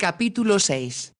Capítulo 6.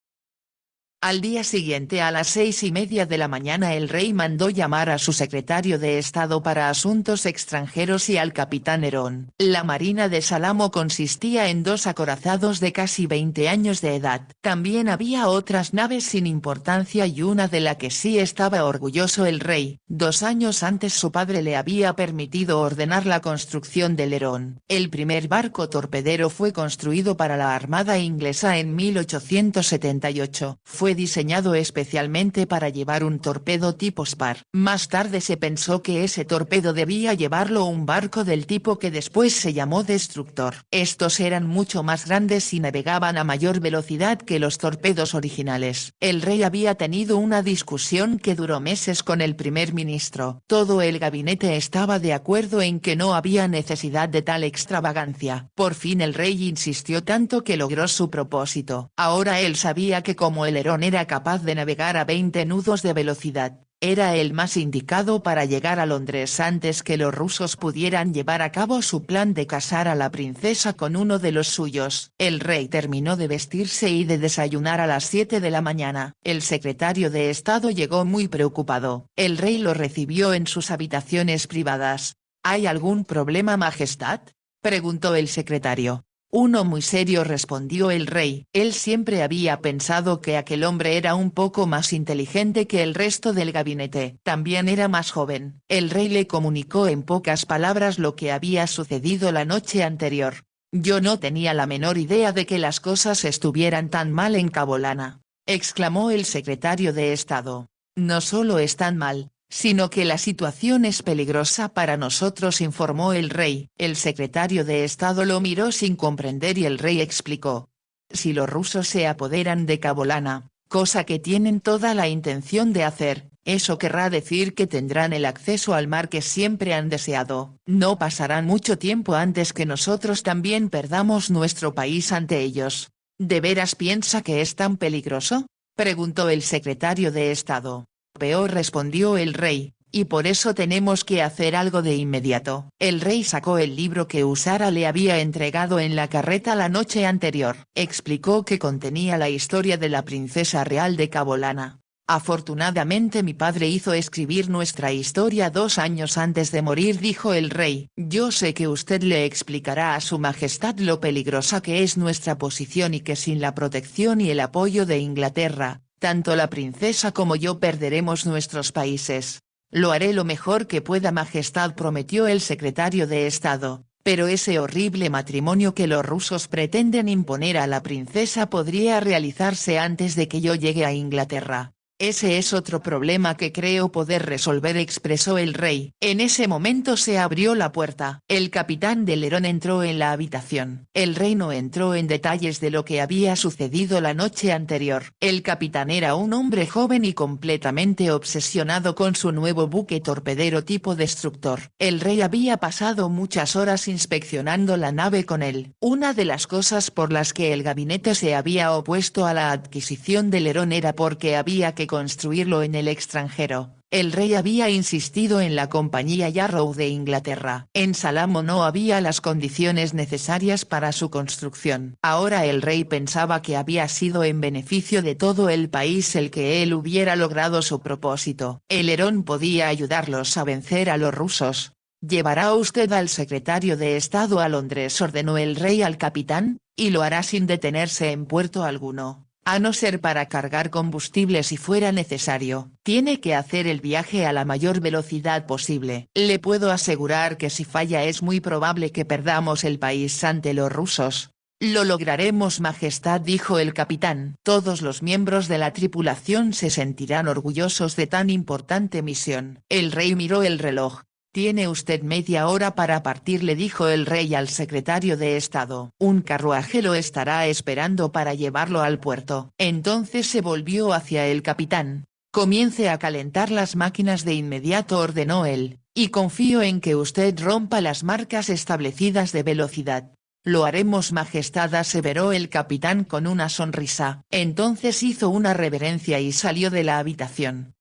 Al día siguiente a las 6:30 de la mañana el rey mandó llamar a su secretario de Estado para Asuntos Extranjeros y al capitán Herón. La marina de Salamo consistía en 2 acorazados de casi 20 años de edad. También había otras naves sin importancia y una de la que sí estaba orgulloso el rey. 2 años antes su padre le había permitido ordenar la construcción del Herón. El primer barco torpedero fue construido para la Armada inglesa en 1878. Fue diseñado especialmente para llevar un torpedo tipo Spar. Más tarde se pensó que ese torpedo debía llevarlo un barco del tipo que después se llamó Destructor. Estos eran mucho más grandes y navegaban a mayor velocidad que los torpedos originales. El rey había tenido una discusión que duró meses con el primer ministro. Todo el gabinete estaba de acuerdo en que no había necesidad de tal extravagancia. Por fin el rey insistió tanto que logró su propósito. Ahora él sabía que como el Herón era capaz de navegar a 20 nudos de velocidad, era el más indicado para llegar a Londres antes que los rusos pudieran llevar a cabo su plan de casar a la princesa con uno de los suyos. El rey terminó de vestirse y de desayunar a las 7 de la mañana. El secretario de Estado llegó muy preocupado. El rey lo recibió en sus habitaciones privadas. ¿Hay algún problema, Majestad?, preguntó el secretario. Uno muy serio, respondió el rey. Él siempre había pensado que aquel hombre era un poco más inteligente que el resto del gabinete. También era más joven. El rey le comunicó en pocas palabras lo que había sucedido la noche anterior. Yo no tenía la menor idea de que las cosas estuvieran tan mal en Cabolana, exclamó el secretario de Estado. No solo están mal, sino que la situación es peligrosa para nosotros, informó el rey. El secretario de Estado lo miró sin comprender y el rey explicó. Si los rusos se apoderan de Cabolana, cosa que tienen toda la intención de hacer, eso querrá decir que tendrán el acceso al mar que siempre han deseado. No pasará mucho tiempo antes que nosotros también perdamos nuestro país ante ellos. ¿De veras piensa que es tan peligroso?, preguntó el secretario de Estado. Peor, respondió el rey, y por eso tenemos que hacer algo de inmediato. El rey sacó el libro que Usara le había entregado en la carreta la noche anterior. Explicó que contenía la historia de la princesa real de Cabolana. Afortunadamente mi padre hizo escribir nuestra historia 2 años antes de morir, dijo el rey. Yo sé que usted le explicará a su majestad lo peligrosa que es nuestra posición y que sin la protección y el apoyo de Inglaterra, tanto la princesa como yo perderemos nuestros países. Lo haré lo mejor que pueda, majestad, prometió el secretario de Estado, pero ese horrible matrimonio que los rusos pretenden imponer a la princesa podría realizarse antes de que yo llegue a Inglaterra. Ese es otro problema que creo poder resolver, expresó el rey. En ese momento se abrió la puerta. El capitán del Herón entró en la habitación. El rey no entró en detalles de lo que había sucedido la noche anterior. El capitán era un hombre joven y completamente obsesionado con su nuevo buque torpedero tipo Destructor. El rey había pasado muchas horas inspeccionando la nave con él. Una de las cosas por las que el gabinete se había opuesto a la adquisición del Herón era porque había que construirlo en el extranjero. El rey había insistido en la compañía Yarrow de Inglaterra. En Salamo no había las condiciones necesarias para su construcción. Ahora el rey pensaba que había sido en beneficio de todo el país el que él hubiera logrado su propósito. El Herón podía ayudarlos a vencer a los rusos. «Llevará usted al secretario de Estado a Londres», ordenó el rey al capitán, «y lo hará sin detenerse en puerto alguno. A no ser para cargar combustible si fuera necesario. Tiene que hacer el viaje a la mayor velocidad posible. Le puedo asegurar que si falla es muy probable que perdamos el país ante los rusos». «Lo lograremos, majestad», dijo el capitán. «Todos los miembros de la tripulación se sentirán orgullosos de tan importante misión». El rey miró el reloj. «Tiene usted media hora para partir», le dijo el rey al secretario de Estado. «Un carruaje lo estará esperando para llevarlo al puerto». Entonces se volvió hacia el capitán. «Comience a calentar las máquinas de inmediato», ordenó él, «y confío en que usted rompa las marcas establecidas de velocidad». «Lo haremos, majestad», aseveró el capitán con una sonrisa. Entonces hizo una reverencia y salió de la habitación.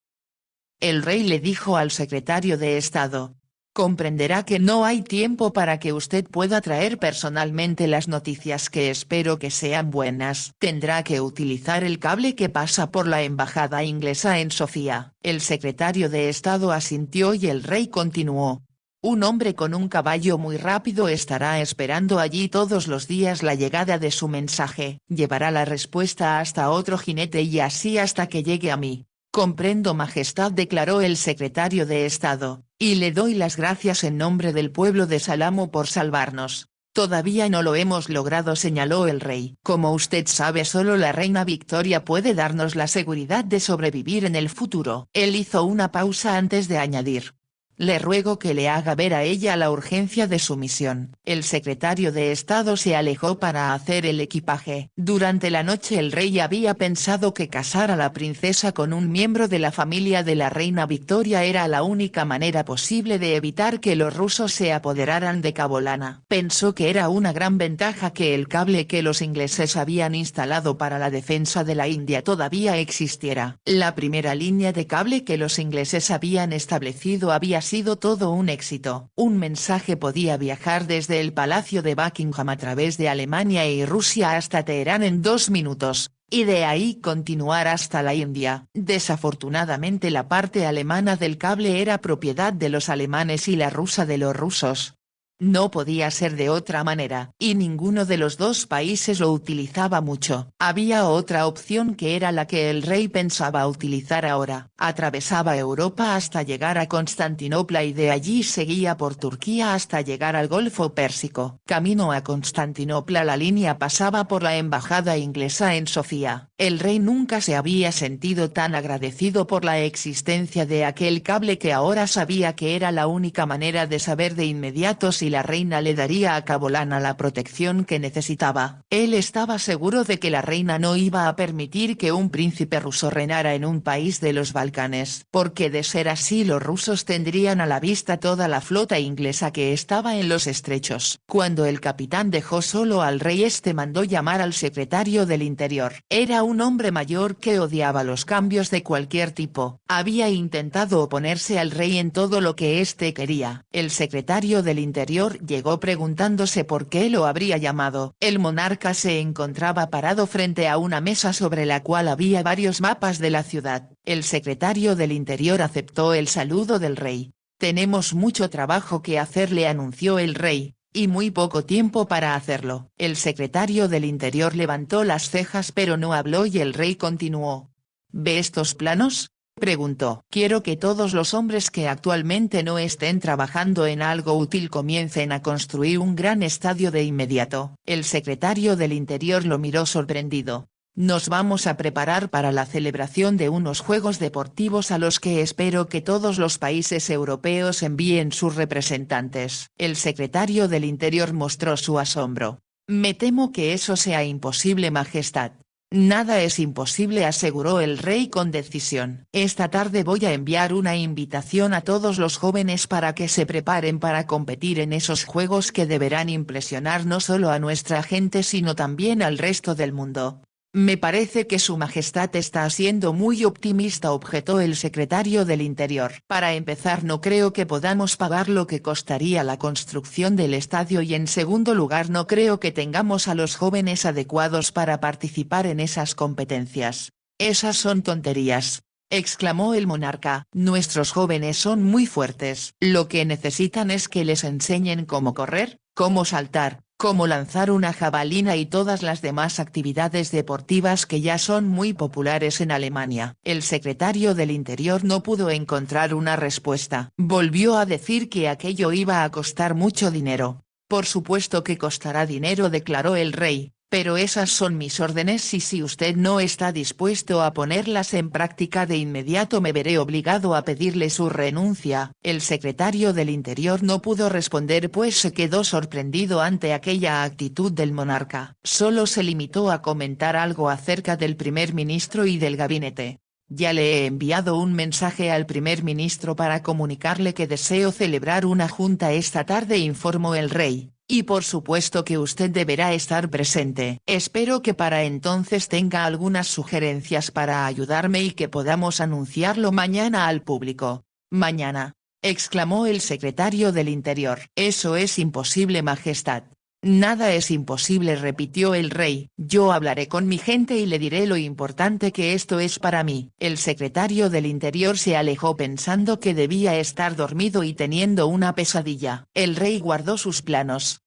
El rey le dijo al secretario de Estado. Comprenderá que no hay tiempo para que usted pueda traer personalmente las noticias que espero que sean buenas. Tendrá que utilizar el cable que pasa por la embajada inglesa en Sofía. El secretario de Estado asintió y el rey continuó. Un hombre con un caballo muy rápido estará esperando allí todos los días la llegada de su mensaje. Llevará la respuesta hasta otro jinete y así hasta que llegue a mí. Comprendo, Majestad, declaró el secretario de Estado, y le doy las gracias en nombre del pueblo de Salamo por salvarnos. Todavía no lo hemos logrado, señaló el rey. Como usted sabe, solo la reina Victoria puede darnos la seguridad de sobrevivir en el futuro. Él hizo una pausa antes de añadir. Le ruego que le haga ver a ella la urgencia de su misión. El secretario de Estado se alejó para hacer el equipaje. Durante la noche el rey había pensado que casar a la princesa con un miembro de la familia de la reina Victoria era la única manera posible de evitar que los rusos se apoderaran de Cabolana. Pensó que era una gran ventaja que el cable que los ingleses habían instalado para la defensa de la India todavía existiera. La primera línea de cable que los ingleses habían establecido había sido todo un éxito. Un mensaje podía viajar desde el Palacio de Buckingham a través de Alemania y Rusia hasta Teherán en 2 minutos, y de ahí continuar hasta la India. Desafortunadamente la parte alemana del cable era propiedad de los alemanes y la rusa de los rusos. No podía ser de otra manera, y ninguno de los dos países lo utilizaba mucho. Había otra opción que era la que el rey pensaba utilizar ahora. Atravesaba Europa hasta llegar a Constantinopla y de allí seguía por Turquía hasta llegar al Golfo Pérsico. Camino a Constantinopla la línea pasaba por la embajada inglesa en Sofía. El rey nunca se había sentido tan agradecido por la existencia de aquel cable que ahora sabía que era la única manera de saber de inmediato si la reina le daría a Cabolana la protección que necesitaba. Él estaba seguro de que la reina no iba a permitir que un príncipe ruso reinara en un país de los Balcanes, porque de ser así los rusos tendrían a la vista toda la flota inglesa que estaba en los estrechos. Cuando el capitán dejó solo al rey, este mandó llamar al secretario del Interior. Era un hombre mayor que odiaba los cambios de cualquier tipo. Había intentado oponerse al rey en todo lo que éste quería. El secretario del Interior llegó preguntándose por qué lo habría llamado. El monarca se encontraba parado frente a una mesa sobre la cual había varios mapas de la ciudad. El secretario del Interior aceptó el saludo del rey. Tenemos mucho trabajo que hacer, le anunció el rey, y muy poco tiempo para hacerlo. El secretario del Interior levantó las cejas pero no habló y el rey continuó. ¿Ve estos planos?, preguntó. Quiero que todos los hombres que actualmente no estén trabajando en algo útil comiencen a construir un gran estadio de inmediato. El secretario del Interior lo miró sorprendido. Nos vamos a preparar para la celebración de unos Juegos Deportivos a los que espero que todos los países europeos envíen sus representantes. El secretario del Interior mostró su asombro. Me temo que eso sea imposible, Majestad. Nada es imposible, aseguró el rey con decisión. Esta tarde voy a enviar una invitación a todos los jóvenes para que se preparen para competir en esos juegos que deberán impresionar no solo a nuestra gente sino también al resto del mundo. Me parece que su majestad está siendo muy optimista, objetó el secretario del Interior. Para empezar, no creo que podamos pagar lo que costaría la construcción del estadio y en segundo lugar no creo que tengamos a los jóvenes adecuados para participar en esas competencias. Esas son tonterías, exclamó el monarca. Nuestros jóvenes son muy fuertes. Lo que necesitan es que les enseñen cómo correr, cómo saltar, cómo lanzar una jabalina y todas las demás actividades deportivas que ya son muy populares en Alemania. El secretario del Interior no pudo encontrar una respuesta. Volvió a decir que aquello iba a costar mucho dinero. Por supuesto que costará dinero, declaró el rey, pero esas son mis órdenes y si usted no está dispuesto a ponerlas en práctica de inmediato me veré obligado a pedirle su renuncia. El secretario del Interior no pudo responder pues se quedó sorprendido ante aquella actitud del monarca. Solo se limitó a comentar algo acerca del primer ministro y del gabinete. Ya le he enviado un mensaje al primer ministro para comunicarle que deseo celebrar una junta esta tarde, informó el rey. Y por supuesto que usted deberá estar presente. Espero que para entonces tenga algunas sugerencias para ayudarme y que podamos anunciarlo mañana al público. Mañana. exclamó el secretario del Interior. Eso es imposible, Majestad. Nada es imposible, repitió el rey. Yo hablaré con mi gente y le diré lo importante que esto es para mí. El secretario del Interior se alejó pensando que debía estar dormido y teniendo una pesadilla. El rey guardó sus planos.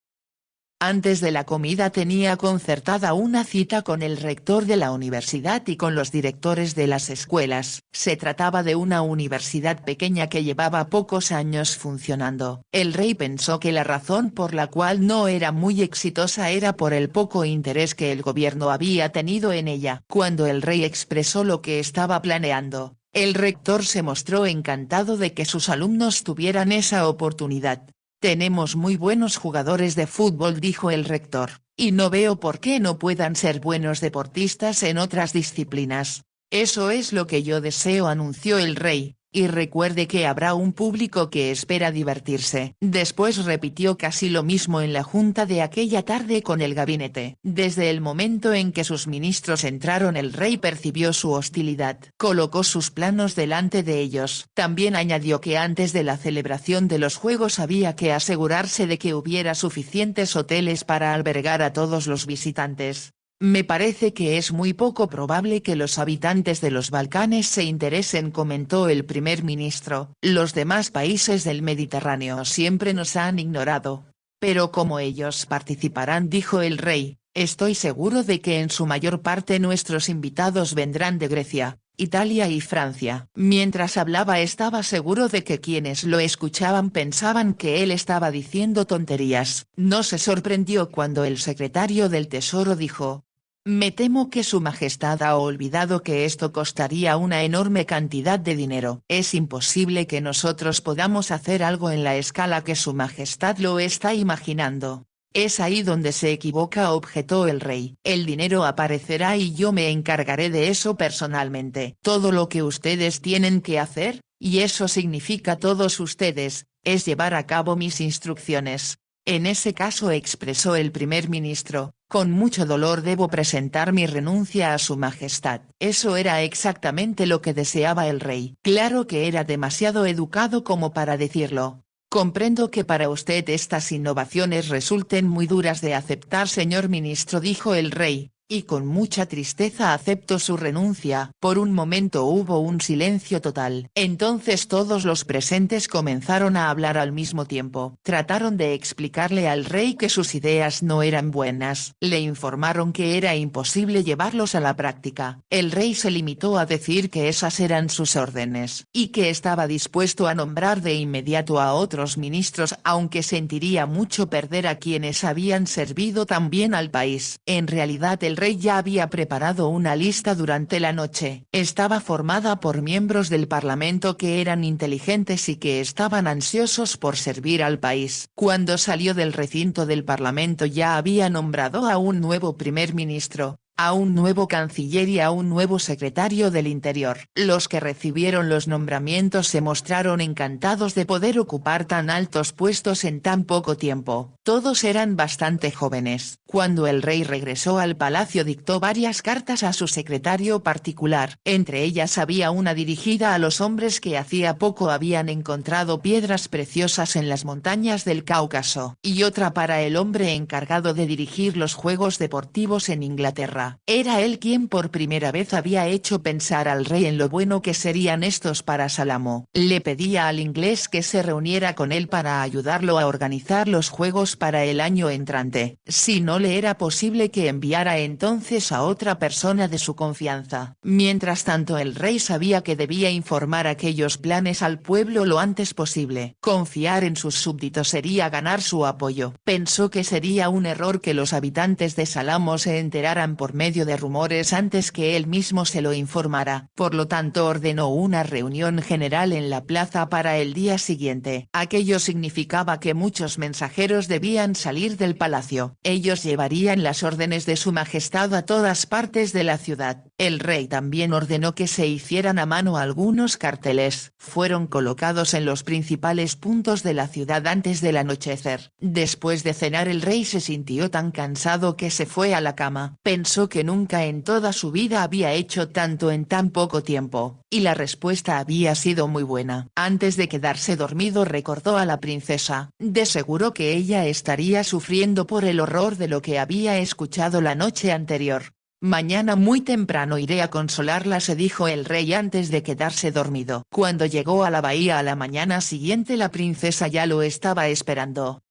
Antes de la comida tenía concertada una cita con el rector de la universidad y con los directores de las escuelas. Se trataba de una universidad pequeña que llevaba pocos años funcionando. El rey pensó que la razón por la cual no era muy exitosa era por el poco interés que el gobierno había tenido en ella. Cuando el rey expresó lo que estaba planeando, el rector se mostró encantado de que sus alumnos tuvieran esa oportunidad. Tenemos muy buenos jugadores de fútbol, dijo el rector, y no veo por qué no puedan ser buenos deportistas en otras disciplinas. Eso es lo que yo deseo, anunció el rey, y recuerde que habrá un público que espera divertirse. Después repitió casi lo mismo en la junta de aquella tarde con el gabinete. Desde el momento en que sus ministros entraron, el rey percibió su hostilidad. Colocó sus planos delante de ellos. También añadió que antes de la celebración de los Juegos había que asegurarse de que hubiera suficientes hoteles para albergar a todos los visitantes. Me parece que es muy poco probable que los habitantes de los Balcanes se interesen, comentó el primer ministro. Los demás países del Mediterráneo siempre nos han ignorado. Pero como ellos participarán, dijo el rey, estoy seguro de que en su mayor parte nuestros invitados vendrán de Grecia, Italia y Francia. Mientras hablaba estaba seguro de que quienes lo escuchaban pensaban que él estaba diciendo tonterías. No se sorprendió cuando el secretario del Tesoro dijo: me temo que su majestad ha olvidado que esto costaría una enorme cantidad de dinero. Es imposible que nosotros podamos hacer algo en la escala que su majestad lo está imaginando. Es ahí donde se equivoca, objetó el rey. El dinero aparecerá y yo me encargaré de eso personalmente. Todo lo que ustedes tienen que hacer, y eso significa todos ustedes, es llevar a cabo mis instrucciones. En ese caso, expresó el primer ministro, con mucho dolor debo presentar mi renuncia a su majestad. Eso era exactamente lo que deseaba el rey. Claro que era demasiado educado como para decirlo. Comprendo que para usted estas innovaciones resulten muy duras de aceptar, señor ministro, dijo el rey, y con mucha tristeza acepto su renuncia. Por un momento hubo un silencio total. Entonces todos los presentes comenzaron a hablar al mismo tiempo. Trataron de explicarle al rey que sus ideas no eran buenas. Le informaron que era imposible llevarlos a la práctica. El rey se limitó a decir que esas eran sus órdenes, y que estaba dispuesto a nombrar de inmediato a otros ministros, aunque sentiría mucho perder a quienes habían servido tan bien al país. En realidad el rey ya había preparado una lista durante la noche. Estaba formada por miembros del parlamento que eran inteligentes y que estaban ansiosos por servir al país. Cuando salió del recinto del parlamento ya había nombrado a un nuevo primer ministro, a un nuevo canciller y a un nuevo secretario del Interior. Los que recibieron los nombramientos se mostraron encantados de poder ocupar tan altos puestos en tan poco tiempo. Todos eran bastante jóvenes. Cuando el rey regresó al palacio dictó varias cartas a su secretario particular. Entre ellas había una dirigida a los hombres que hacía poco habían encontrado piedras preciosas en las montañas del Cáucaso, y otra para el hombre encargado de dirigir los Juegos Deportivos en Inglaterra. Era él quien por primera vez había hecho pensar al rey en lo bueno que serían estos para Salamo. Le pedía al inglés que se reuniera con él para ayudarlo a organizar los juegos para el año entrante. Si no le era posible, que enviara entonces a otra persona de su confianza. Mientras tanto el rey sabía que debía informar aquellos planes al pueblo lo antes posible. Confiar en sus súbditos sería ganar su apoyo. Pensó que sería un error que los habitantes de Salamo se enteraran por medio de rumores antes que él mismo se lo informara. Por lo tanto ordenó una reunión general en la plaza para el día siguiente. Aquello significaba que muchos mensajeros debían salir del palacio. Ellos llevarían las órdenes de su majestad a todas partes de la ciudad. El rey también ordenó que se hicieran a mano algunos carteles. Fueron colocados en los principales puntos de la ciudad antes del anochecer. Después de cenar el rey se sintió tan cansado que se fue a la cama. Pensó que nunca en toda su vida había hecho tanto en tan poco tiempo, y la respuesta había sido muy buena. Antes de quedarse dormido recordó a la princesa. De seguro que ella estaría sufriendo por el horror de lo que había escuchado la noche anterior. Mañana muy temprano iré a consolarla, se dijo el rey antes de quedarse dormido. Cuando llegó a la bahía a la mañana siguiente la princesa ya lo estaba esperando.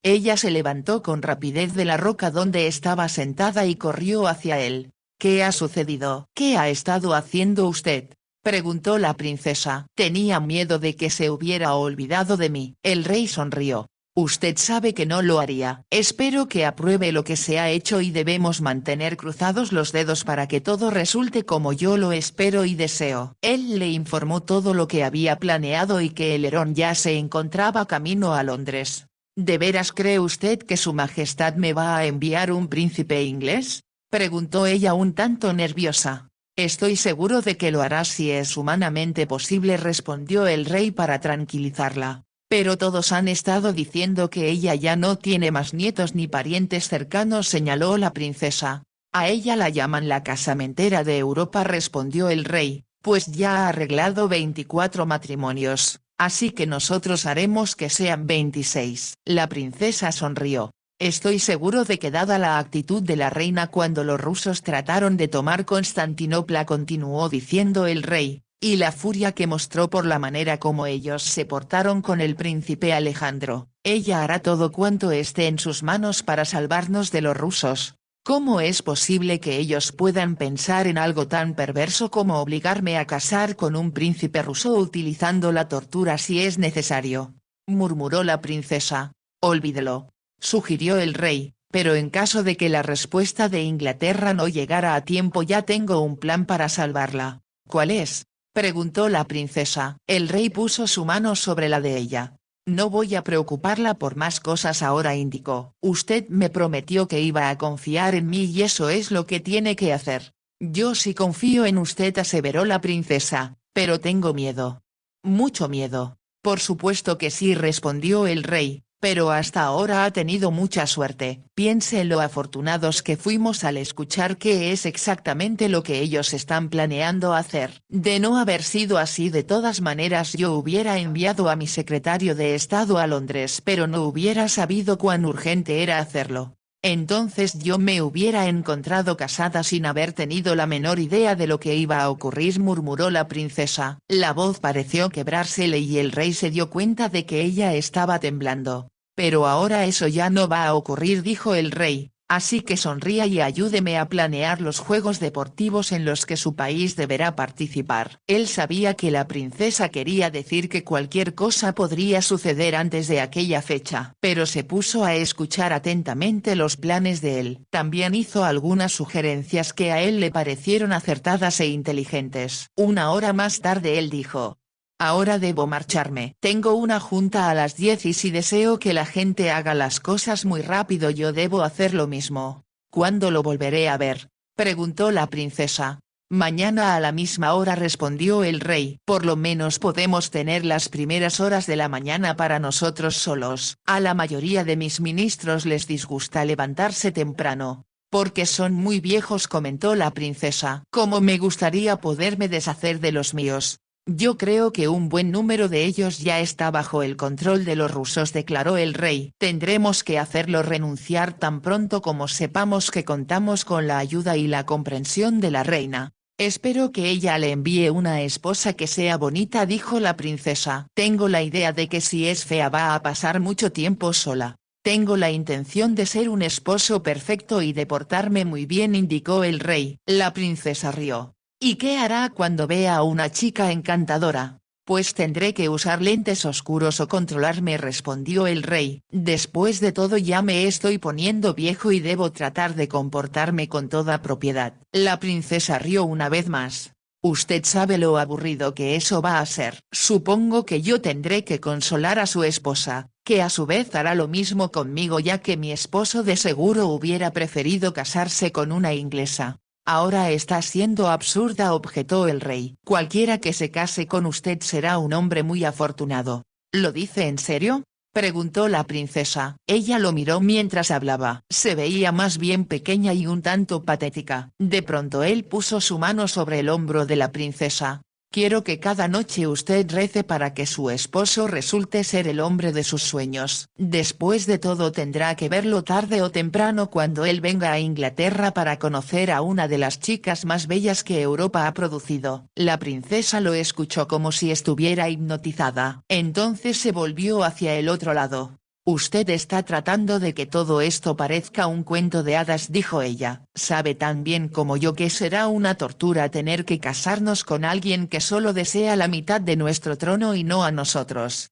Ella se levantó con rapidez de la roca donde estaba sentada y corrió hacia él. ¿Qué ha sucedido? ¿Qué ha estado haciendo usted?, preguntó la princesa. Tenía miedo de que se hubiera olvidado de mí. El rey sonrió. Usted sabe que no lo haría. Espero que apruebe lo que se ha hecho y debemos mantener cruzados los dedos para que todo resulte como yo lo espero y deseo. Él le informó todo lo que había planeado y que el Herón ya se encontraba camino a Londres. ¿De veras cree usted que su majestad me va a enviar un príncipe inglés?, preguntó ella un tanto nerviosa. Estoy seguro de que lo hará si es humanamente posible, respondió el rey para tranquilizarla. Pero todos han estado diciendo que ella ya no tiene más nietos ni parientes cercanos, señaló la princesa. A ella la llaman la casamentera de Europa, respondió el rey, pues ya ha arreglado 24 matrimonios, así que nosotros haremos que sean 26. La princesa sonrió. Estoy seguro de que dada la actitud de la reina cuando los rusos trataron de tomar Constantinopla, continuó diciendo el rey, y la furia que mostró por la manera como ellos se portaron con el príncipe Alejandro, ella hará todo cuanto esté en sus manos para salvarnos de los rusos. ¿Cómo es posible que ellos puedan pensar en algo tan perverso como obligarme a casar con un príncipe ruso utilizando la tortura si es necesario?, murmuró la princesa. Olvídelo, sugirió el rey, pero en caso de que la respuesta de Inglaterra no llegara a tiempo ya tengo un plan para salvarla. ¿Cuál es?, preguntó la princesa. El rey puso su mano sobre la de ella. No voy a preocuparla por más cosas ahora, indicó. Usted me prometió que iba a confiar en mí y eso es lo que tiene que hacer. Yo sí confío en usted, aseveró la princesa, pero tengo miedo. Mucho miedo. Por supuesto que sí, respondió el rey. Pero hasta ahora ha tenido mucha suerte. Piense en lo afortunados que fuimos al escuchar qué es exactamente lo que ellos están planeando hacer. De no haber sido así, de todas maneras yo hubiera enviado a mi secretario de Estado a Londres, pero no hubiera sabido cuán urgente era hacerlo. Entonces yo me hubiera encontrado casada sin haber tenido la menor idea de lo que iba a ocurrir, murmuró la princesa. La voz pareció quebrársele y el rey se dio cuenta de que ella estaba temblando. Pero ahora eso ya no va a ocurrir, dijo el rey, así que sonría y ayúdeme a planear los juegos deportivos en los que su país deberá participar. Él sabía que la princesa quería decir que cualquier cosa podría suceder antes de aquella fecha, pero se puso a escuchar atentamente los planes de él. También hizo algunas sugerencias que a él le parecieron acertadas e inteligentes. Una hora más tarde él dijo: ahora debo marcharme. Tengo una junta a las 10 y si deseo que la gente haga las cosas muy rápido yo debo hacer lo mismo. ¿Cuándo lo volveré a ver?, preguntó la princesa. Mañana a la misma hora, respondió el rey. Por lo menos podemos tener las primeras horas de la mañana para nosotros solos. A la mayoría de mis ministros les disgusta levantarse temprano, porque son muy viejos, comentó la princesa. Cómo me gustaría poderme deshacer de los míos. Yo creo que un buen número de ellos ya está bajo el control de los rusos, declaró el rey. Tendremos que hacerlo renunciar tan pronto como sepamos que contamos con la ayuda y la comprensión de la reina. Espero que ella le envíe una esposa que sea bonita, dijo la princesa. Tengo la idea de que si es fea va a pasar mucho tiempo sola. Tengo la intención de ser un esposo perfecto y de portarme muy bien, indicó el rey. La princesa rió. ¿Y qué hará cuando vea a una chica encantadora? Pues tendré que usar lentes oscuros o controlarme, respondió el rey. Después de todo ya me estoy poniendo viejo y debo tratar de comportarme con toda propiedad. La princesa rió una vez más. Usted sabe lo aburrido que eso va a ser. Supongo que yo tendré que consolar a su esposa, que a su vez hará lo mismo conmigo, ya que mi esposo de seguro hubiera preferido casarse con una inglesa. Ahora está siendo absurda, objetó el rey. Cualquiera que se case con usted será un hombre muy afortunado. ¿Lo dice en serio?, preguntó la princesa. Ella lo miró mientras hablaba. Se veía más bien pequeña y un tanto patética. De pronto él puso su mano sobre el hombro de la princesa. Quiero que cada noche usted rece para que su esposo resulte ser el hombre de sus sueños. Después de todo tendrá que verlo tarde o temprano cuando él venga a Inglaterra para conocer a una de las chicas más bellas que Europa ha producido. La princesa lo escuchó como si estuviera hipnotizada. Entonces se volvió hacia el otro lado. Usted está tratando de que todo esto parezca un cuento de hadas, dijo ella. Sabe tan bien como yo que será una tortura tener que casarnos con alguien que solo desea la mitad de nuestro trono y no a nosotros.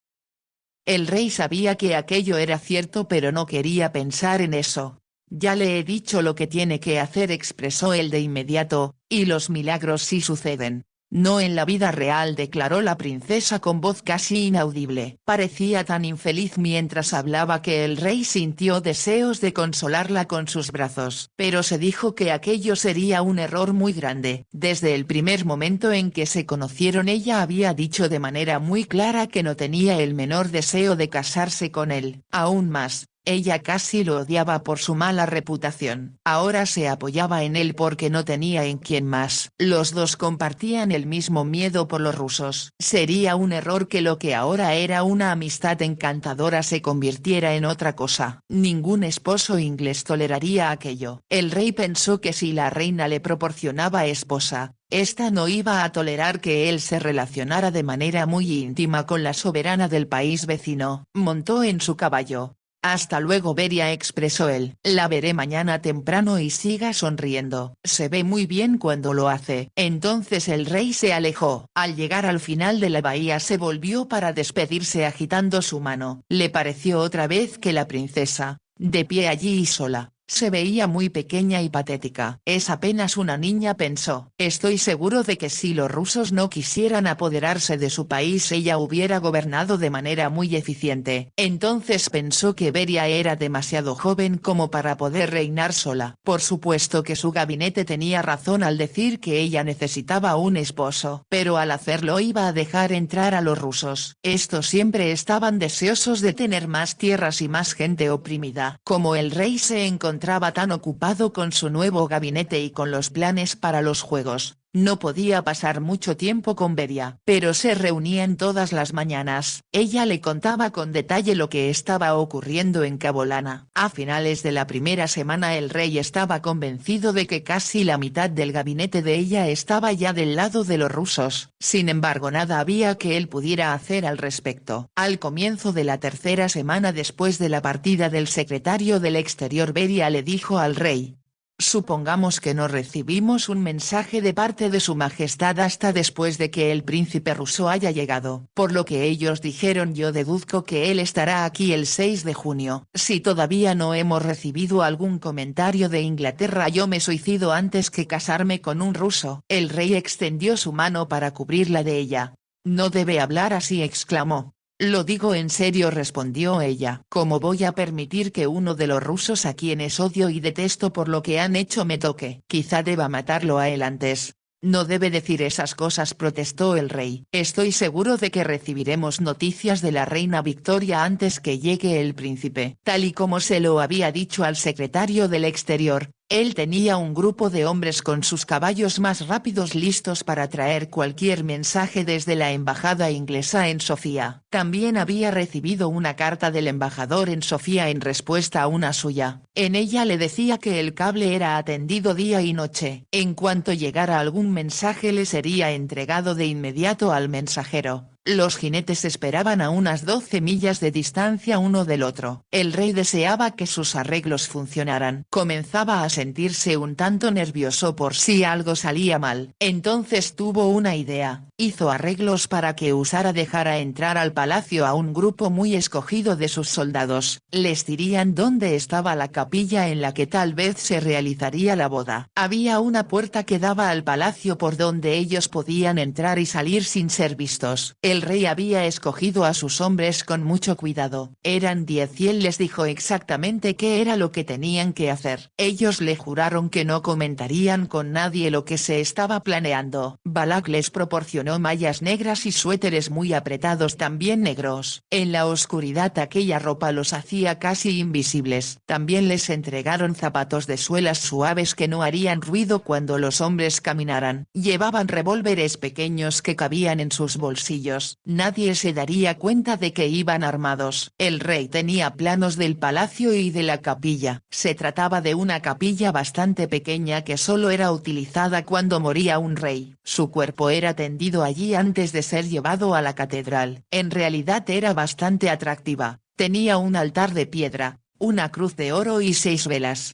El rey sabía que aquello era cierto pero no quería pensar en eso. Ya le he dicho lo que tiene que hacer, expresó él de inmediato, y los milagros sí suceden. No en la vida real, declaró la princesa con voz casi inaudible. Parecía tan infeliz mientras hablaba que el rey sintió deseos de consolarla con sus brazos. Pero se dijo que aquello sería un error muy grande. Desde el primer momento en que se conocieron ella había dicho de manera muy clara que no tenía el menor deseo de casarse con él. Aún más, ella casi lo odiaba por su mala reputación. Ahora se apoyaba en él porque no tenía en quién más. Los dos compartían el mismo miedo por los rusos. Sería un error que lo que ahora era una amistad encantadora se convirtiera en otra cosa. Ningún esposo inglés toleraría aquello. El rey pensó que si la reina le proporcionaba esposa, esta no iba a tolerar que él se relacionara de manera muy íntima con la soberana del país vecino. Montó en su caballo. Hasta luego, Beria, expresó él. La veré mañana temprano y siga sonriendo. Se ve muy bien cuando lo hace. Entonces el rey se alejó. Al llegar al final de la bahía se volvió para despedirse agitando su mano. Le pareció otra vez que la princesa, de pie allí y sola, se veía muy pequeña y patética. Es apenas una niña, pensó. Estoy seguro de que si los rusos no quisieran apoderarse de su país ella hubiera gobernado de manera muy eficiente. Entonces pensó que Beria era demasiado joven como para poder reinar sola. Por supuesto que su gabinete tenía razón al decir que ella necesitaba un esposo. Pero al hacerlo iba a dejar entrar a los rusos. Estos siempre estaban deseosos de tener más tierras y más gente oprimida. Como el rey se encontraba tan ocupado con su nuevo gabinete y con los planes para los juegos, no podía pasar mucho tiempo con Beria. Pero se reunían todas las mañanas. Ella le contaba con detalle lo que estaba ocurriendo en Cabolana. A finales de la primera semana el rey estaba convencido de que casi la mitad del gabinete de ella estaba ya del lado de los rusos. Sin embargo, nada había que él pudiera hacer al respecto. Al comienzo de la tercera semana después de la partida del secretario del Exterior, Beria le dijo al rey: supongamos que no recibimos un mensaje de parte de su majestad hasta después de que el príncipe ruso haya llegado. Por lo que ellos dijeron, yo deduzco que él estará aquí el 6 de junio. Si todavía no hemos recibido algún comentario de Inglaterra, yo me suicido antes que casarme con un ruso. El rey extendió su mano para cubrirla de ella. No debe hablar así, exclamó. Lo digo en serio, respondió ella. ¿Cómo voy a permitir que uno de los rusos a quienes odio y detesto por lo que han hecho me toque? Quizá deba matarlo a él antes. No debe decir esas cosas, protestó el rey. Estoy seguro de que recibiremos noticias de la reina Victoria antes que llegue el príncipe. Tal y como se lo había dicho al secretario del Exterior, él tenía un grupo de hombres con sus caballos más rápidos listos para traer cualquier mensaje desde la embajada inglesa en Sofía. También había recibido una carta del embajador en Sofía en respuesta a una suya. En ella le decía que el cable era atendido día y noche. En cuanto llegara algún mensaje le sería entregado de inmediato al mensajero. Los jinetes esperaban a unas 12 millas de distancia uno del otro. El rey deseaba que sus arreglos funcionaran. Comenzaba a sentirse un tanto nervioso por si algo salía mal. Entonces tuvo una idea. Hizo arreglos para que Usara dejara entrar al palacio a un grupo muy escogido de sus soldados. Les dirían dónde estaba la capilla en la que tal vez se realizaría la boda. Había una puerta que daba al palacio por donde ellos podían entrar y salir sin ser vistos. El rey había escogido a sus hombres con mucho cuidado. Eran 10 y él les dijo exactamente qué era lo que tenían que hacer. Ellos le juraron que no comentarían con nadie lo que se estaba planeando. Balak les proporcionó mallas negras y suéteres muy apretados también negros. En la oscuridad aquella ropa los hacía casi invisibles. También les entregaron zapatos de suelas suaves que no harían ruido cuando los hombres caminaran. Llevaban revólveres pequeños que cabían en sus bolsillos. Nadie se daría cuenta de que iban armados. El rey tenía planos del palacio y de la capilla. Se trataba de una capilla bastante pequeña que solo era utilizada cuando moría un rey. Su cuerpo era tendido allí antes de ser llevado a la catedral. En realidad era bastante atractiva. Tenía un altar de piedra, una cruz de oro y 6 velas.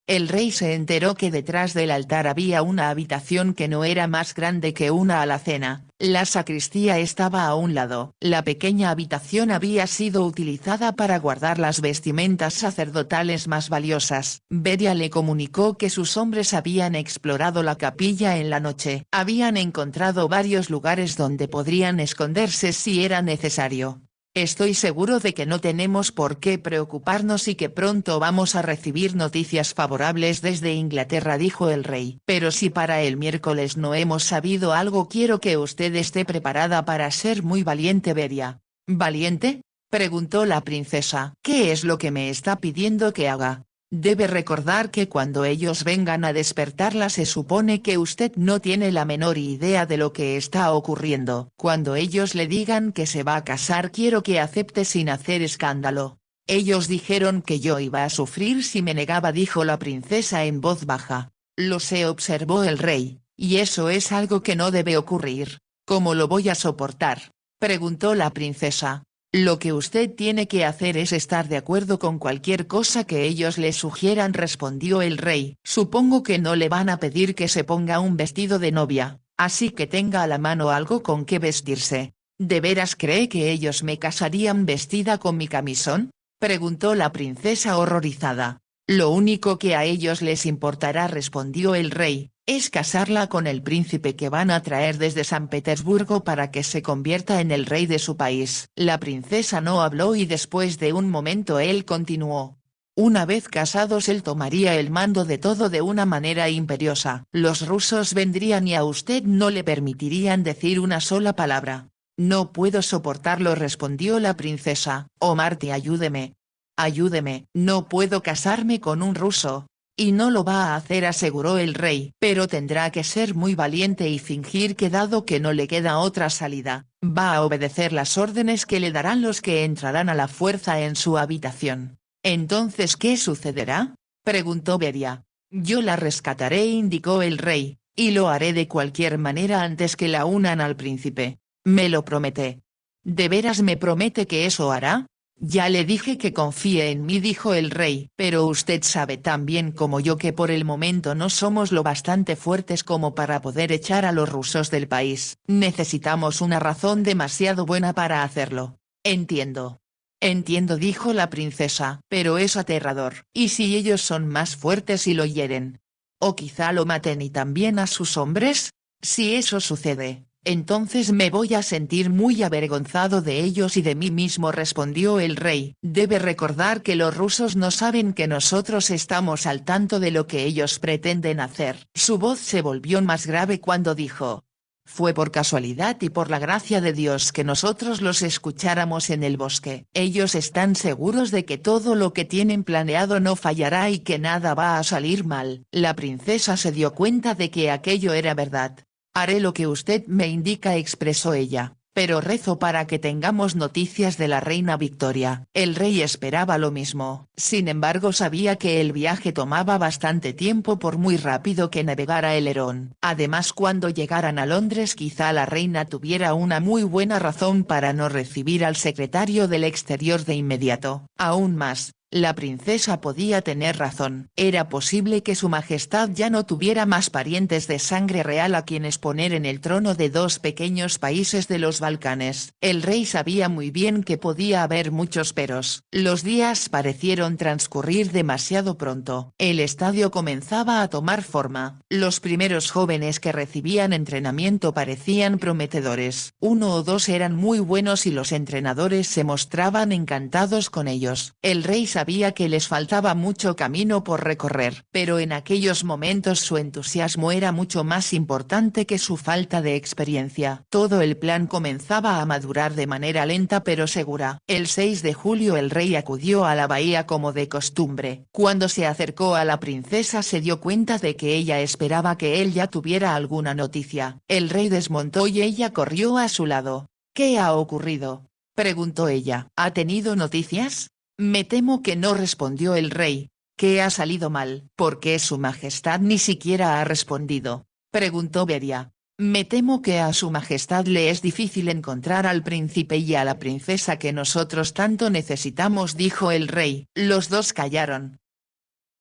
El rey se enteró que detrás del altar había una habitación que no era más grande que una alacena. La sacristía estaba a un lado. La pequeña habitación había sido utilizada para guardar las vestimentas sacerdotales más valiosas. Beria le comunicó que sus hombres habían explorado la capilla en la noche. Habían encontrado varios lugares donde podrían esconderse si era necesario. Estoy seguro de que no tenemos por qué preocuparnos y que pronto vamos a recibir noticias favorables desde Inglaterra, dijo el rey. Pero si para el miércoles no hemos sabido algo, quiero que usted esté preparada para ser muy valiente, Beria. ¿Valiente?, preguntó la princesa. ¿Qué es lo que me está pidiendo que haga? Debe recordar que cuando ellos vengan a despertarla se supone que usted no tiene la menor idea de lo que está ocurriendo. Cuando ellos le digan que se va a casar, quiero que acepte sin hacer escándalo. Ellos dijeron que yo iba a sufrir si me negaba, dijo la princesa en voz baja. Lo sé, observó el rey, y eso es algo que no debe ocurrir. ¿Cómo lo voy a soportar?, preguntó la princesa. Lo que usted tiene que hacer es estar de acuerdo con cualquier cosa que ellos le sugieran, respondió el rey. Supongo que no le van a pedir que se ponga un vestido de novia, así que tenga a la mano algo con que vestirse. ¿De veras cree que ellos me casarían vestida con mi camisón?, preguntó la princesa horrorizada. Lo único que a ellos les importará, respondió el rey, es casarla con el príncipe que van a traer desde San Petersburgo para que se convierta en el rey de su país. La princesa no habló y después de un momento él continuó. Una vez casados él tomaría el mando de todo de una manera imperiosa. Los rusos vendrían y a usted no le permitirían decir una sola palabra. No puedo soportarlo, respondió la princesa. Oh Marty, ayúdeme. Ayúdeme. No puedo casarme con un ruso. Y no lo va a hacer, aseguró el rey. Pero tendrá que ser muy valiente y fingir que dado que no le queda otra salida, va a obedecer las órdenes que le darán los que entrarán a la fuerza en su habitación. ¿Entonces qué sucederá?, preguntó Beria. Yo la rescataré, indicó el rey, y lo haré de cualquier manera antes que la unan al príncipe. ¿Me lo promete? ¿De veras me promete que eso hará? Ya le dije que confíe en mí, dijo el rey. Pero usted sabe tan bien como yo que por el momento no somos lo bastante fuertes como para poder echar a los rusos del país. Necesitamos una razón demasiado buena para hacerlo. Entiendo. Entiendo, dijo la princesa. Pero es aterrador. ¿Y si ellos son más fuertes y lo hieren? ¿O quizá lo maten y también a sus hombres? Si eso sucede, entonces me voy a sentir muy avergonzado de ellos y de mí mismo, respondió el rey. Debe recordar que los rusos no saben que nosotros estamos al tanto de lo que ellos pretenden hacer. Su voz se volvió más grave cuando dijo. Fue por casualidad y por la gracia de Dios que nosotros los escucháramos en el bosque. Ellos están seguros de que todo lo que tienen planeado no fallará y que nada va a salir mal. La princesa se dio cuenta de que aquello era verdad. Haré lo que usted me indica, expresó ella, pero rezo para que tengamos noticias de la reina Victoria. El rey esperaba lo mismo, sin embargo sabía que el viaje tomaba bastante tiempo por muy rápido que navegara el Herón. Además, cuando llegaran a Londres quizá la reina tuviera una muy buena razón para no recibir al secretario del Exterior de inmediato. Aún más, La princesa podía tener razón. Era posible que su majestad ya no tuviera más parientes de sangre real a quienes poner en el trono de dos pequeños países de los Balcanes. El rey sabía muy bien que podía haber muchos peros. Los días parecieron transcurrir demasiado pronto. El estadio comenzaba a tomar forma. Los primeros jóvenes que recibían entrenamiento parecían prometedores. Uno o dos eran muy buenos y los entrenadores se mostraban encantados con ellos. El rey sabía que les faltaba mucho camino por recorrer, pero en aquellos momentos su entusiasmo era mucho más importante que su falta de experiencia. Todo el plan comenzaba a madurar de manera lenta pero segura. El 6 de julio el rey acudió a la bahía como de costumbre. Cuando se acercó a la princesa se dio cuenta de que ella esperaba que él ya tuviera alguna noticia. El rey desmontó y ella corrió a su lado. ¿Qué ha ocurrido?, preguntó ella. ¿Ha tenido noticias? Me temo que no, respondió el rey. ¿Qué ha salido mal? ¿Por qué su majestad ni siquiera ha respondido?, preguntó Beria. Me temo que a su majestad le es difícil encontrar al príncipe y a la princesa que nosotros tanto necesitamos, dijo el rey. Los dos callaron.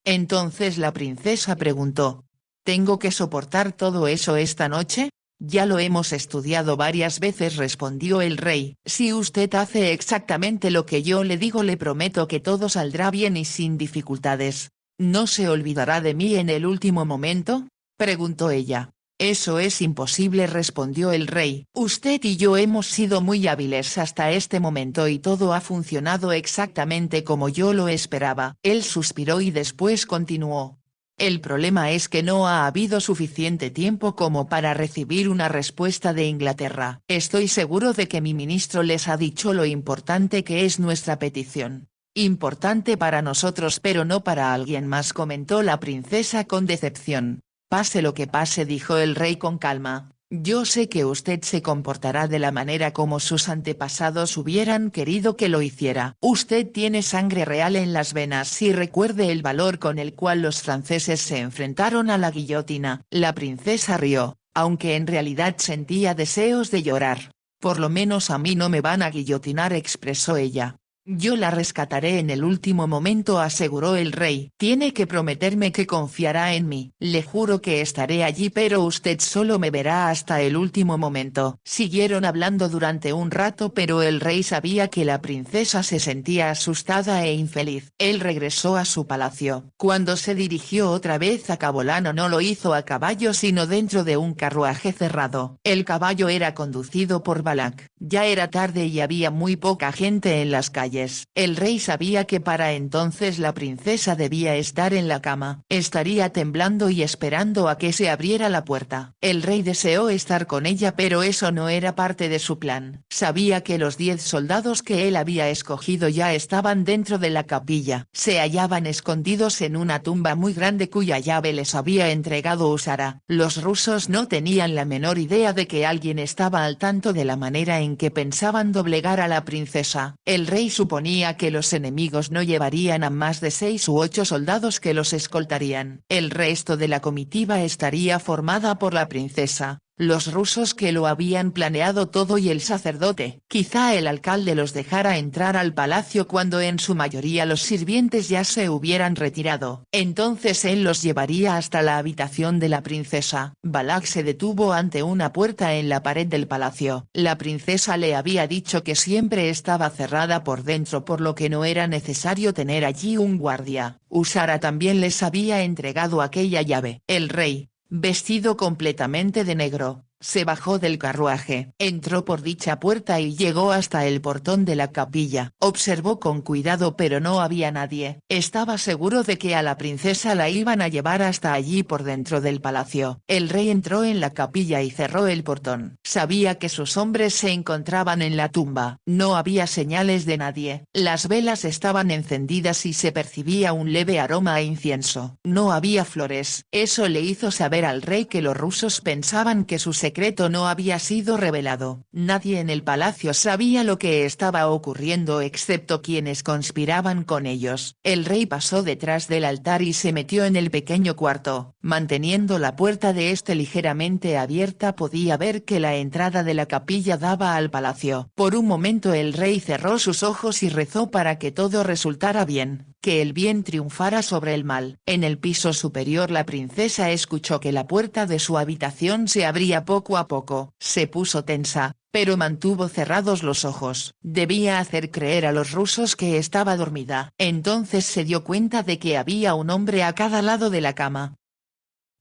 Entonces la princesa preguntó: ¿tengo que soportar todo eso esta noche? Ya lo hemos estudiado varias veces, respondió el rey. Si usted hace exactamente lo que yo le digo, le prometo que todo saldrá bien y sin dificultades. ¿No se olvidará de mí en el último momento?, preguntó ella. Eso es imposible, respondió el rey. Usted y yo hemos sido muy hábiles hasta este momento y todo ha funcionado exactamente como yo lo esperaba. Él suspiró y después continuó: el problema es que no ha habido suficiente tiempo como para recibir una respuesta de Inglaterra. Estoy seguro de que mi ministro les ha dicho lo importante que es nuestra petición. Importante para nosotros pero no para alguien más, comentó la princesa con decepción. Pase lo que pase, dijo el rey con calma, yo sé que usted se comportará de la manera como sus antepasados hubieran querido que lo hiciera. Usted tiene sangre real en las venas y recuerde el valor con el cual los franceses se enfrentaron a la guillotina. La princesa rió, aunque en realidad sentía deseos de llorar. Por lo menos a mí no me van a guillotinar, expresó ella. Yo la rescataré en el último momento, aseguró el rey. Tiene que prometerme que confiará en mí. Le juro que estaré allí, pero usted solo me verá hasta el último momento. Siguieron hablando durante un rato, pero el rey sabía que la princesa se sentía asustada e infeliz. Él regresó a su palacio. Cuando se dirigió otra vez a Cabolano no lo hizo a caballo sino dentro de un carruaje cerrado. El caballo era conducido por Balak. Ya era tarde y había muy poca gente en las calles. El rey sabía que para entonces la princesa debía estar en la cama. Estaría temblando y esperando a que se abriera la puerta. El rey deseó estar con ella, pero eso no era parte de su plan. Sabía que los 10 soldados que él había escogido ya estaban dentro de la capilla. Se hallaban escondidos en una tumba muy grande cuya llave les había entregado Usara. Los rusos no tenían la menor idea de que alguien estaba al tanto de la manera en que pensaban doblegar a la princesa. El rey suponía que los enemigos no llevarían a más de 6 u 8 soldados que los escoltarían. El resto de la comitiva estaría formada por la princesa, los rusos que lo habían planeado todo y el sacerdote. Quizá el alcalde los dejara entrar al palacio cuando en su mayoría los sirvientes ya se hubieran retirado. Entonces él los llevaría hasta la habitación de la princesa. Balak se detuvo ante una puerta en la pared del palacio. La princesa le había dicho que siempre estaba cerrada por dentro, por lo que no era necesario tener allí un guardia. Usara también les había entregado aquella llave. El rey, vestido completamente de negro, se bajó del carruaje, entró por dicha puerta y llegó hasta el portón de la capilla. Observó con cuidado pero no había nadie. Estaba seguro de que a la princesa la iban a llevar hasta allí por dentro del palacio. El rey entró en la capilla y cerró el portón. Sabía que sus hombres se encontraban en la tumba. No había señales de nadie. Las velas estaban encendidas y se percibía un leve aroma a incienso. No había flores. Eso le hizo saber al rey que los rusos pensaban que su secreto no había sido revelado. Nadie en el palacio sabía lo que estaba ocurriendo excepto quienes conspiraban con ellos. El rey pasó detrás del altar y se metió en el pequeño cuarto. Manteniendo la puerta de este ligeramente abierta podía ver que la entrada de la capilla daba al palacio. Por un momento el rey cerró sus ojos y rezó para que todo resultara bien. que el bien triunfara sobre el mal. En el piso superior la princesa escuchó que la puerta de su habitación se abría poco a poco. Se puso tensa, pero mantuvo cerrados los ojos. Debía hacer creer a los rusos que estaba dormida. Entonces se dio cuenta de que había un hombre a cada lado de la cama.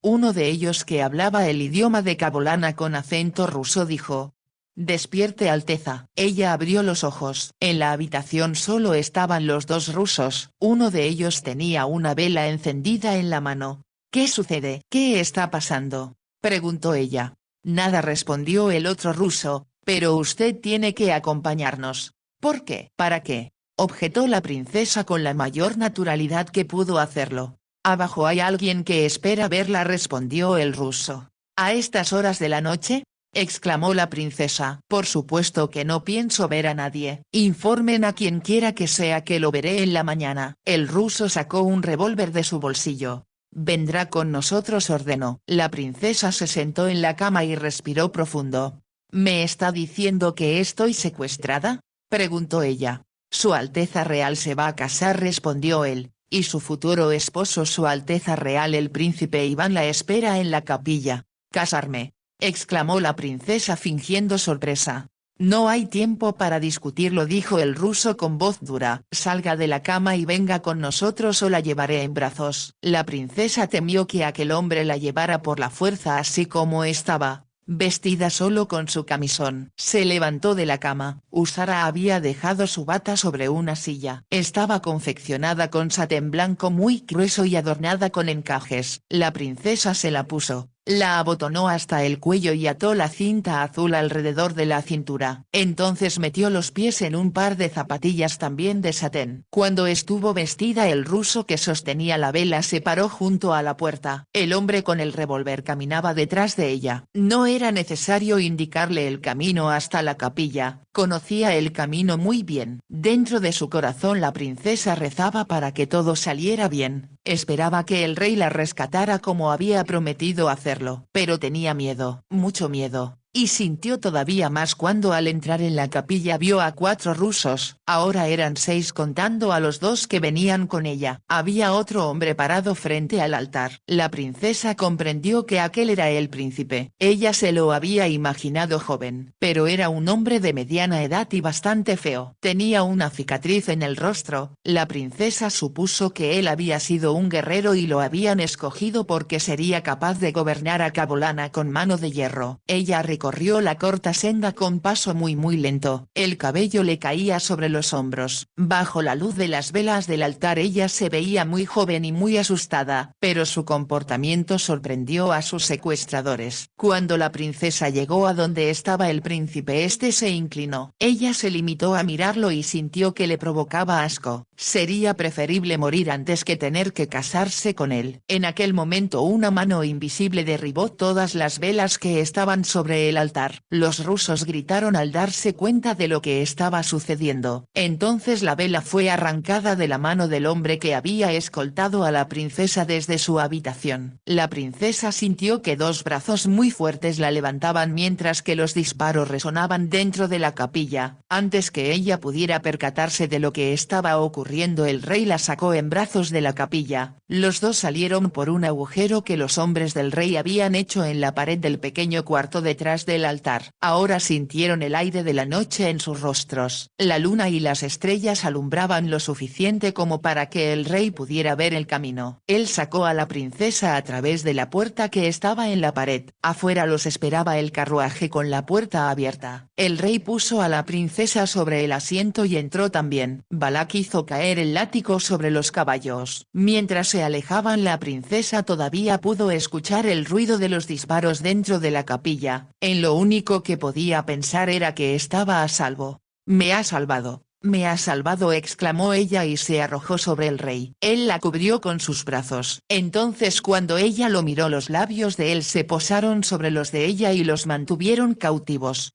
Uno de ellos, que hablaba el idioma de Cabolana con acento ruso, dijo: «Despierte, Alteza». Ella abrió los ojos. En la habitación solo estaban los dos rusos. Uno de ellos tenía una vela encendida en la mano. «¿Qué sucede? ¿Qué está pasando?», preguntó ella. «Nada», respondió el otro ruso, «pero usted tiene que acompañarnos». «¿Por qué?». «¿Para qué?», objetó la princesa con la mayor naturalidad que pudo hacerlo. «Abajo hay alguien que espera verla», respondió el ruso. «¿A estas horas de la noche?», exclamó la princesa. «Por supuesto que no pienso ver a nadie. Informen a quien quiera que sea que lo veré en la mañana». El ruso sacó un revólver de su bolsillo. «Vendrá con nosotros», ordenó. La princesa se sentó en la cama y respiró profundo. «¿Me está diciendo que estoy secuestrada?», preguntó ella. «Su Alteza Real se va a casar», respondió él, «y su futuro esposo, Su Alteza Real el Príncipe Iván, la espera en la capilla». «¿Casarme?», exclamó la princesa fingiendo sorpresa. «No hay tiempo para discutirlo», dijo el ruso con voz dura. «Salga de la cama y venga con nosotros o la llevaré en brazos». La princesa temió que aquel hombre la llevara por la fuerza así como estaba, vestida solo con su camisón. Se levantó de la cama. Usara había dejado su bata sobre una silla. Estaba confeccionada con satén blanco muy grueso y adornada con encajes. La princesa se la puso, la abotonó hasta el cuello y ató la cinta azul alrededor de la cintura. Entonces metió los pies en un par de zapatillas también de satén. Cuando estuvo vestida, el ruso que sostenía la vela se paró junto a la puerta. El hombre con el revólver caminaba detrás de ella. No era necesario indicarle el camino hasta la capilla, conocía el camino muy bien. Dentro de su corazón la princesa rezaba para que todo saliera bien. Esperaba que el rey la rescatara como había prometido hacerlo. Pero tenía miedo, mucho miedo. Y sintió todavía más cuando al entrar en la capilla vio a 4 rusos, ahora eran 6 contando a los 2 que venían con ella. Había otro hombre parado frente al altar. La princesa comprendió que aquel era el príncipe. Ella se lo había imaginado joven, pero era un hombre de mediana edad y bastante feo. Tenía una cicatriz en el rostro. La princesa supuso que él había sido un guerrero y lo habían escogido porque sería capaz de gobernar a Cabolana con mano de hierro. Ella recorrió la corta senda con paso muy lento. El cabello le caía sobre los hombros. Bajo la luz de las velas del altar ella se veía muy joven y muy asustada, pero su comportamiento sorprendió a sus secuestradores. Cuando la princesa llegó a donde estaba el príncipe, este se inclinó. Ella se limitó a mirarlo y sintió que le provocaba asco. Sería preferible morir antes que tener que casarse con él. En aquel momento una mano invisible derribó todas las velas que estaban sobre el altar. Los rusos gritaron al darse cuenta de lo que estaba sucediendo. Entonces la vela fue arrancada de la mano del hombre que había escoltado a la princesa desde su habitación. La princesa sintió que 2 brazos muy fuertes la levantaban mientras que los disparos resonaban dentro de la capilla. Antes que ella pudiera percatarse de lo que estaba ocurriendo, el rey la sacó en brazos de la capilla. Los 2 salieron por un agujero que los hombres del rey habían hecho en la pared del pequeño cuarto detrás del altar. Ahora sintieron el aire de la noche en sus rostros. La luna y las estrellas alumbraban lo suficiente como para que el rey pudiera ver el camino. Él sacó a la princesa a través de la puerta que estaba en la pared. Afuera los esperaba el carruaje con la puerta abierta. El rey puso a la princesa sobre el asiento y entró también. Balak hizo caer el látigo sobre los caballos. Mientras se alejaban, la princesa todavía pudo escuchar el ruido de los disparos dentro de la capilla. En lo único que podía pensar era que estaba a salvo. «Me ha salvado, me ha salvado», exclamó ella y se arrojó sobre el rey. Él la cubrió con sus brazos. Entonces cuando ella lo miró, los labios de él se posaron sobre los de ella y los mantuvieron cautivos.